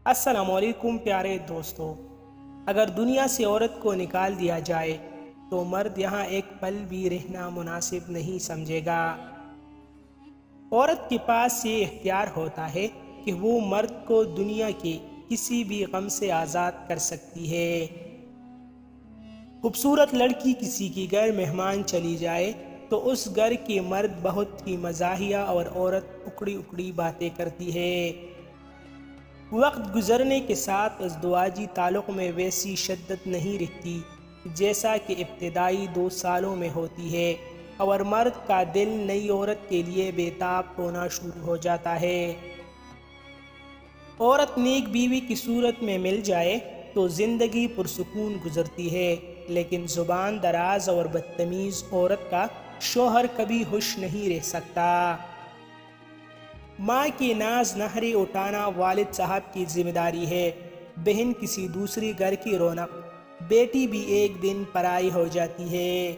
السلام علیکم پیارے دوستو، اگر دنیا سے عورت کو نکال دیا جائے تو مرد یہاں ایک پل بھی رہنا مناسب نہیں سمجھے گا۔ عورت کے پاس یہ اختیار ہوتا ہے کہ وہ مرد کو دنیا کے کسی بھی غم سے آزاد کر سکتی ہے۔ خوبصورت لڑکی کسی کی گھر مہمان چلی جائے تو اس گھر کے مرد بہت ہی مزاحیہ اور عورت اکڑی اکڑی باتیں کرتی ہے۔ وقت گزرنے کے ساتھ ازدواجی تعلق میں ویسی شدت نہیں رہتی جیسا کہ ابتدائی 2 سالوں میں ہوتی ہے، اور مرد کا دل نئی عورت کے لیے بے تاب ہونا شروع ہو جاتا ہے۔ عورت نیک بیوی کی صورت میں مل جائے تو زندگی پرسکون گزرتی ہے، لیکن زبان دراز اور بدتمیز عورت کا شوہر کبھی خوش نہیں رہ سکتا۔ ماں کی ناز نخرے اٹھانا والد صاحب کی ذمہ داری ہے۔ بہن کسی دوسری گھر کی رونق، بیٹی بھی ایک دن پرائی ہو جاتی ہے۔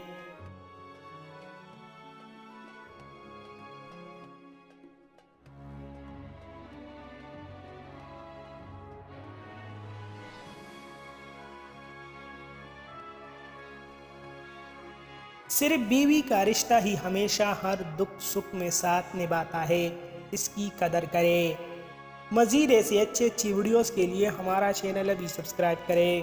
صرف بیوی کا رشتہ ہی ہمیشہ ہر دکھ سکھ میں ساتھ نبھاتا ہے، اس کی قدر کرے۔ مزید ایسی اچھی ویڈیوز کے لیے ہمارا چینل ابھی سبسکرائب کریں۔